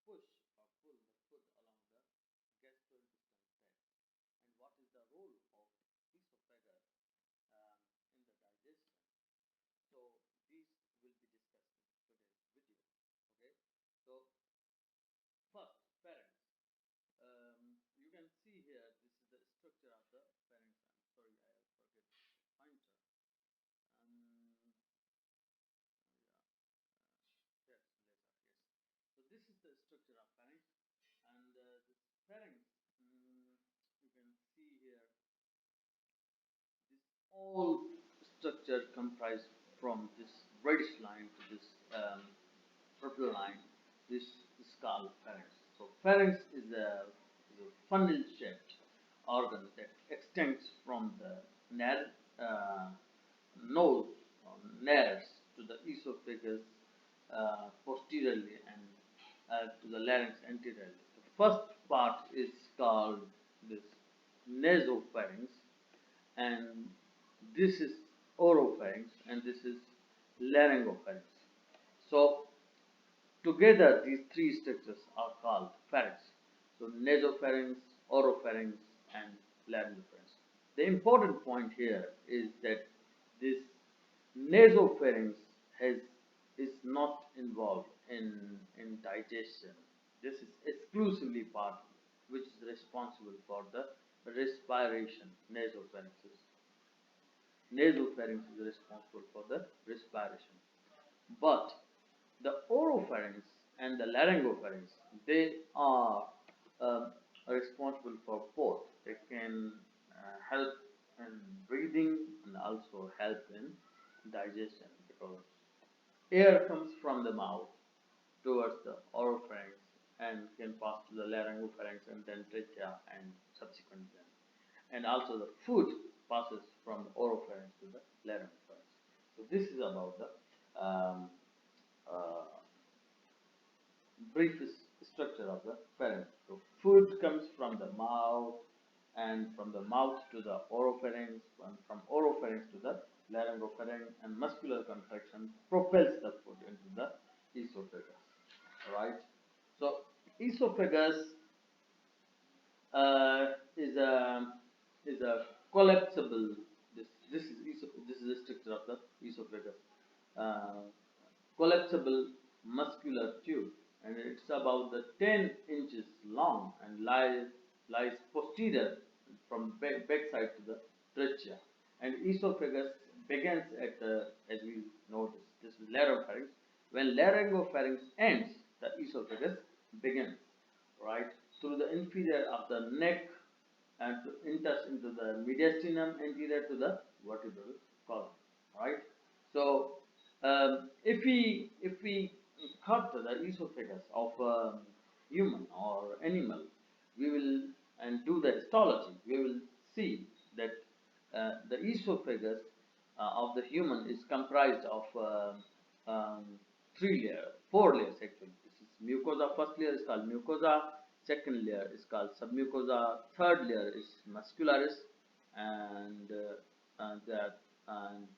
push or pull the food along the gastrointestinal tract. And what is the role of esophagus um, in the digestion? So these will be discussed in today's video. Okay. So first, pharynx. You can see here, this is the structure of the pharynx. I'm sorry, I have forget the pointer. Um, yeah, yes, laser, yes. So this is the structure of pharynx, and this pharynx, you can see here, this all structure comprised from this reddish line to this purple line. This is called pharynx. So pharynx is a funnel-shaped organ that extends from the nose or nares to the esophagus posteriorly and to the larynx anteriorly. The first part is called this nasopharynx, and this is oropharynx, and this is laryngopharynx. So together, these three structures are called pharynx. So nasopharynx, oropharynx, and laryngopharynx. The important point here is that this nasopharynx has is not involved in digestion. This is exclusively part which is responsible for the respiration. Nasopharynx is responsible for the respiration. But the oropharynx and the laryngopharynx, they are responsible for both. They can help in breathing and also help in digestion, because air comes from the mouth towards the oropharynx and can pass to the laryngopharynx and then trachea and subsequently. And also the food passes from the oropharynx to the laryngopharynx. So this is about the uh, brief structure of the pharynx. So food comes from the mouth, and from the mouth to the oropharynx, and from oropharynx to the laryngopharynx, and muscular contraction propels the food into the esophagus. Right. So esophagus is a collapsible. This is the structure of the esophagus. Uh, Collapsible muscular tube, and it's about the 10 inches long and lies posterior from backside to the trachea. And esophagus begins at the, as we notice, this is laryngopharynx. When laryngopharynx ends, the esophagus begins, right, through the inferior of the neck and enters into the mediastinum anterior to the vertebral column, right? So if we cut the esophagus of a human or animal, we will and do the histology, we will see that the esophagus of the human is comprised of four layers actually. This is mucosa. First layer is called mucosa. Second layer is called submucosa. Third layer is muscularis, and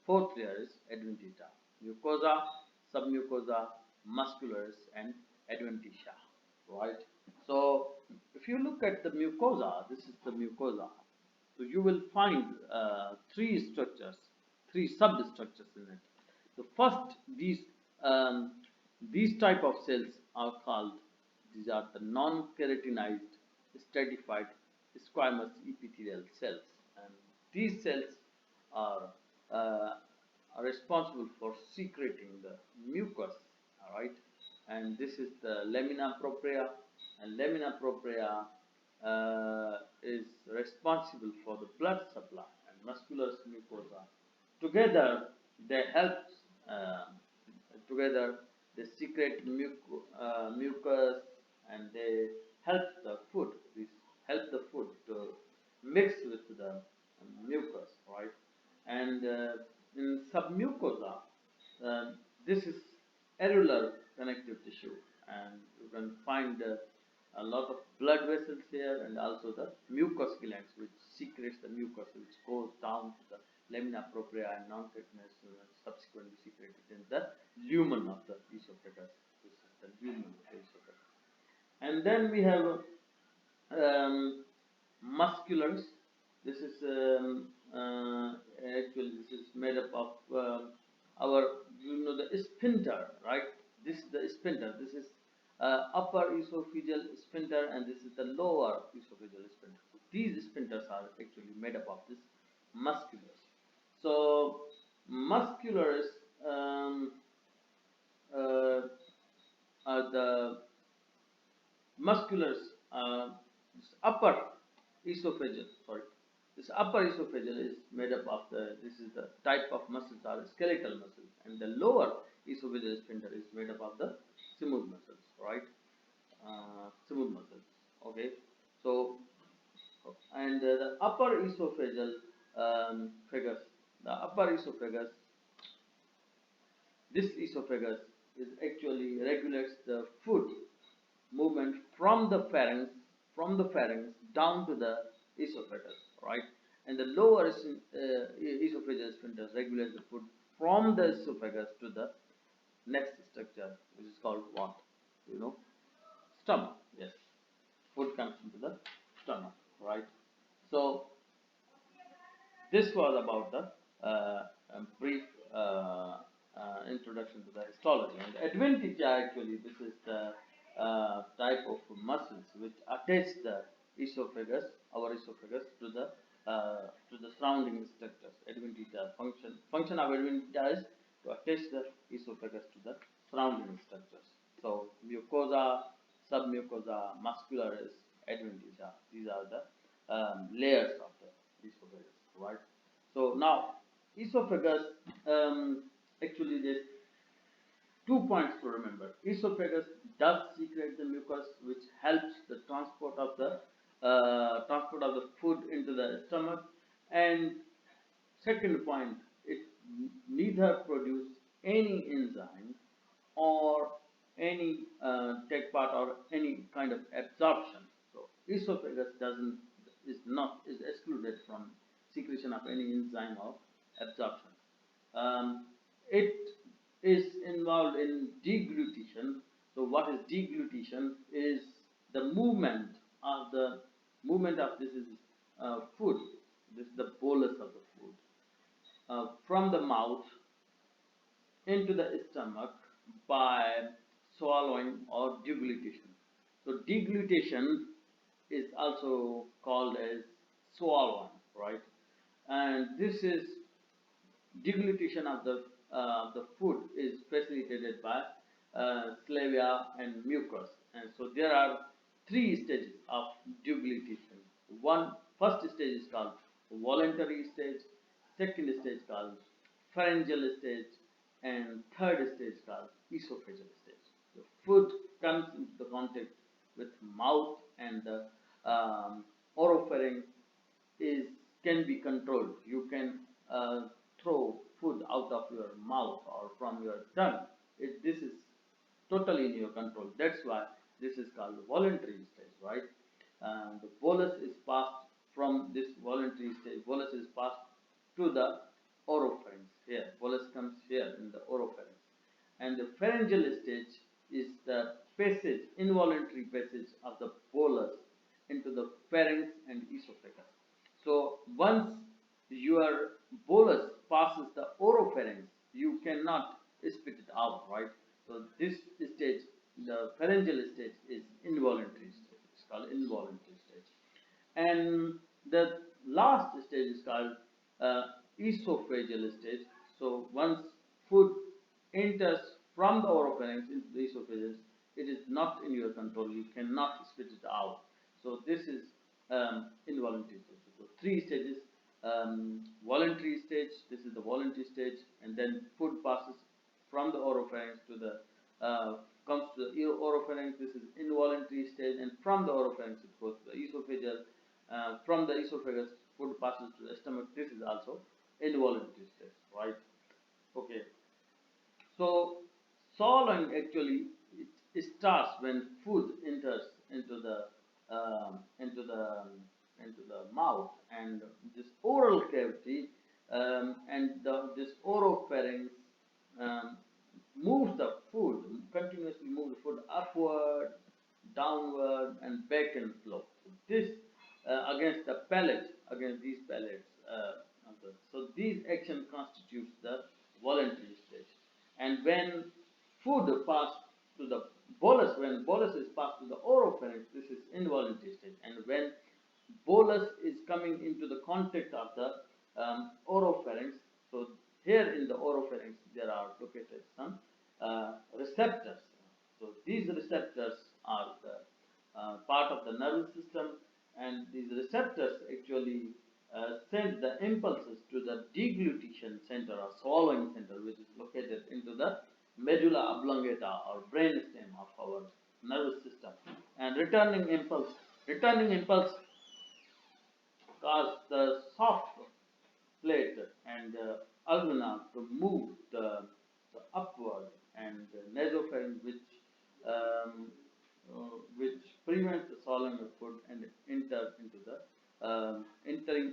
fourth layer is adventitia. Mucosa, submucosa, muscularis, and adventitia. Right. So if you look at the mucosa, this is the mucosa. So you will find three structures, three substructures in it. The first, these type of cells are called, these are the non-keratinized stratified squamous epithelial cells, and these cells are, uh, are responsible for secreting the mucus. All right, and this is the lamina propria, and lamina propria is responsible for the blood supply, and musculus mucosa. Together, they help. Uh, Together, they secrete mucus, and they help the food. This help the food to mix with the mucus, right? And in submucosa, this is areolar connective tissue, and you can find a lot of blood vessels here, and also the mucus glands, which secretes the mucus, which goes down to the lamina propria and non-chitinous, subsequently secreted in the lumen of the esophagus. This is the lumen of the esophagus. And then we have musculars. This is actually this is made up of our, the sphincter, right? This is the sphincter. This is upper esophageal sphincter, and this is the lower esophageal sphincter. So these sphincters are actually made up of this musculars. So musculars uh, are the musculars, this upper esophageal, sorry, this upper esophageal is made up of this is the type of muscles are skeletal muscles, and the lower esophageal sphincter is made up of the smooth muscles, right? Smooth muscles, okay. So, and the upper esophageal phagus, the upper esophagus, this esophagus is actually regulates the food movement from the pharynx down to the esophagus, right? And the lower esophageal sphincter regulates the food from the esophagus to the next structure, which is called what? You know, stomach. Yes, food comes into the stomach, right? So this was about the brief introduction to the histology. And the adventitia, actually, this is the type of muscles which attach the esophagus, our esophagus, to the surrounding structures. Adventitia function of adventitia is to attach the esophagus to the surrounding structures. So mucosa, submucosa, muscularis, adventitia. These are the layers of the esophagus, right? So now esophagus, actually there's 2 points to remember. Esophagus does secrete the mucus, which helps the transport of the food into the stomach. And second point, it neither produce any enzyme or any take part or any kind of absorption. So esophagus is excluded from secretion of any enzyme or absorption. It is involved in deglutition. So what is deglutition? Is the movement of this is food. This is the bolus of the food from the mouth into the stomach by swallowing or deglutition. So deglutition is also called as swallowing, right? And this is deglutition of the food is facilitated by slavia and mucus. And so there are 3 stages of deglutition. First stage is called voluntary stage, second stage called pharyngeal stage, and third stage called esophageal stage. The food comes into the contact with mouth, and the oropharynx is can be controlled. You can throw food out of your mouth or from your tongue. This is totally in your control. That's why this is called voluntary stage, right? And the bolus is passed from this voluntary stage. Bolus is passed to the oropharynx. Here, bolus comes here in the oropharynx. And the pharyngeal stage is the passage, involuntary passage of the bolus into the pharynx and esophagus. So once your bolus passes the oropharynx, you cannot spit it out, right? So this stage, the pharyngeal stage, is involuntary stage. It's called involuntary stage. And the last stage is called esophageal stage. So once food enters from the oropharynx into the esophagus, it is not in your control. You cannot spit it out. So this is involuntary stage. So 3 stages. Voluntary stage, this is the voluntary stage, and then food passes from the oropharynx to the comes to the oropharynx. This is involuntary stage, and from the oropharynx it goes to the esophageal. From the esophagus, food passes to the stomach. This is also involuntary stage, right? Okay. So swallowing, actually, it starts when food enters into the mouth, and this oral cavity and this oropharynx moves the food, continuously move the food upward, downward, voluntary stage. And when food passed to the bolus, when bolus is passed to the oropharynx, this is involuntary stage. And when bolus is coming into the contact of the oropharynx, so here in the oropharynx there are located some receptors. So these receptors are the part of the nervous system, and these receptors actually send the impulses to the deglutition center or swallowing center, which is located into the medulla oblongata or brainstem of our nervous system. And returning impulse cause the soft plate and ulna to move the upward, and nasopharynx um, which prevents the swallowing of food and enter into the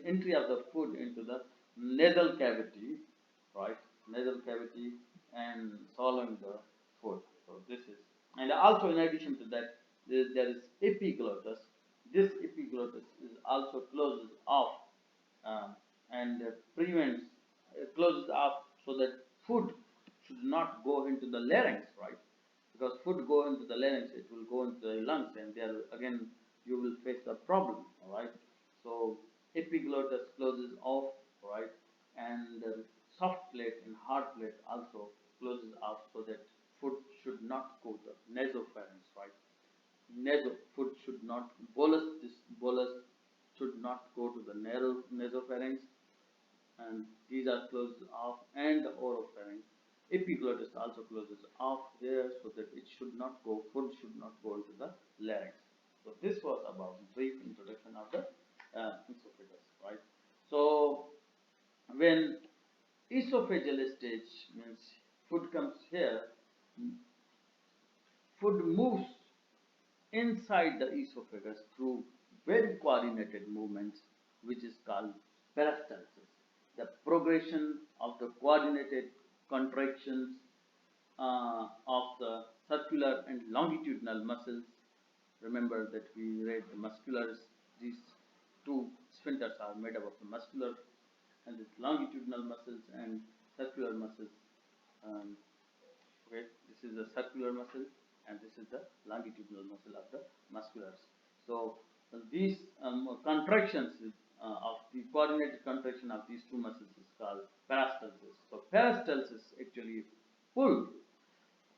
entry of the food into the nasal cavity, right? Nasal cavity and swallowing the food. So this is, and also in addition to that, there is epiglottis. This epiglottis is also closes off and prevents closes off so that food should not go into the larynx, right? Because food go into the larynx, it will go into the lungs, and there again you will face the problem, all right? So epiglottis closes off, right, and soft plate and hard plate also closes off so that food should not go to nasopharynx, right? Food should not bolus should not go to the nasopharynx, and these are closed off, and the oropharynx. Epiglottis also closes off there so that it should not go, food should not go into the larynx. So this was about brief introduction of the esophagus, right? So when esophageal stage means food comes here, food moves inside the esophagus through very coordinated movements, which is called peristalsis. The progression of the coordinated contractions of the circular and longitudinal muscles. Remember that we read the muscular, these two sphincters are made up of the muscular and the longitudinal muscles and circular muscles. Um, okay, this is the circular muscle and this is the longitudinal muscle of the musculars. So these contractions of the coordinated contraction of these two muscles is called peristalsis. So peristalsis actually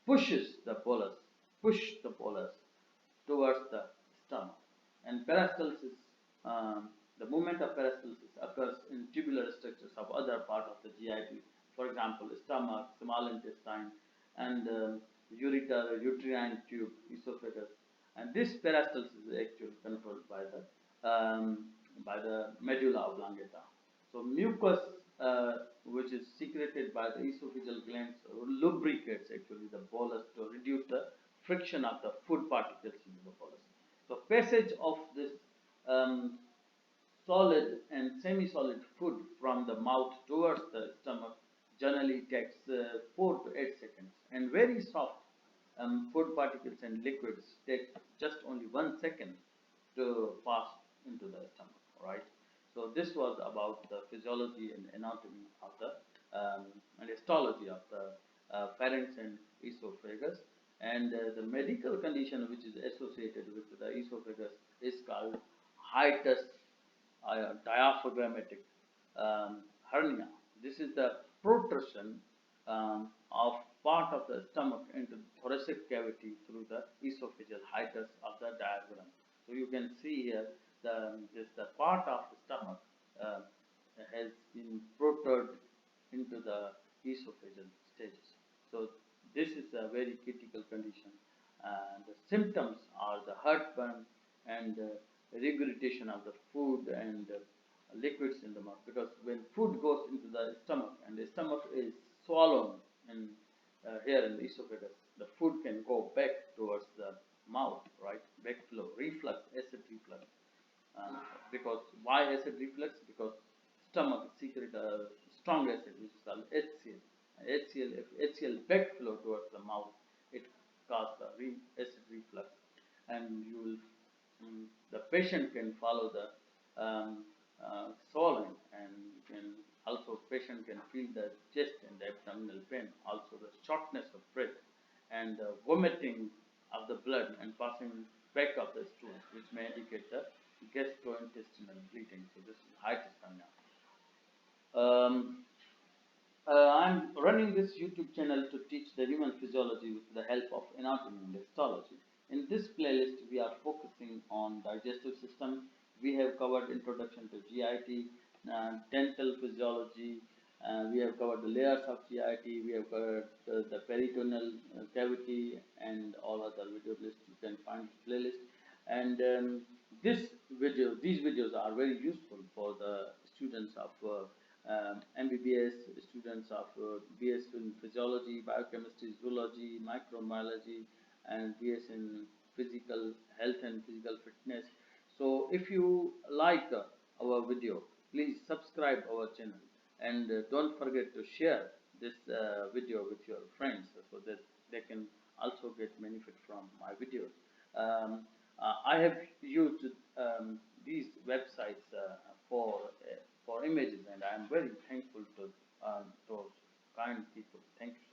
pushes the bolus, push the bolus towards the stomach. And peristalsis, the movement of peristalsis occurs in tubular structures of other part of the GIT. For example, stomach, small intestine, and ureter, uterine tube, esophagus. And this peristalsis is actually controlled by the medulla oblongata. So mucus, which is secreted by the esophageal glands, lubricates actually the bolus to reduce the friction of the food particles in the bolus. So passage of this solid and semi-solid food from the mouth towards the stomach generally takes 4 to 8 seconds, and very soft food particles and liquids take just only 1 second to pass into the stomach, right? So this was about the physiology and anatomy of the and histology of the pharynx and esophagus, and the medical condition which is associated with the esophagus is called hiatus, diaphragmatic hernia. This is the protrusion of part of the stomach into the thoracic cavity through the esophageal hiatus of the diaphragm. So you can see here the part of the stomach has been protruded into the esophageal stages. So this is a very critical condition. The symptoms are the heartburn and regurgitation of the food and liquids in the mouth, because when food goes into the stomach and the stomach is swallowed in here in the esophagus, the food can go back towards the mouth, right? Backflow, reflux, acid reflux. Because why acid reflux? Because stomach secrete a strong acid which is called HCl. If HCl backflow towards the mouth, it causes the acid reflux, and you will the patient can follow the swallowing, and you can Also, patient can feel the chest and the abdominal pain, also the shortness of breath, and vomiting of the blood and passing back of the stool, which may indicate the gastrointestinal bleeding. So this is hiatus hernia. Um, I'm running this YouTube channel to teach the human physiology with the help of anatomy and histology. In this playlist, we are focusing on digestive system. We have covered introduction to GIT, dental physiology. We have covered the layers of GIT. We have covered the peritoneal cavity and all other video lists. You can find the playlist. And these videos are very useful for the students of MBBS, students of BS in Physiology, Biochemistry, Zoology, Microbiology, and BS in Physical Health and Physical Fitness. So if you like our video, please subscribe our channel, and don't forget to share this video with your friends so that they can also get benefit from my videos. I have used these websites for images, and I am very thankful to those kind people. Thank you so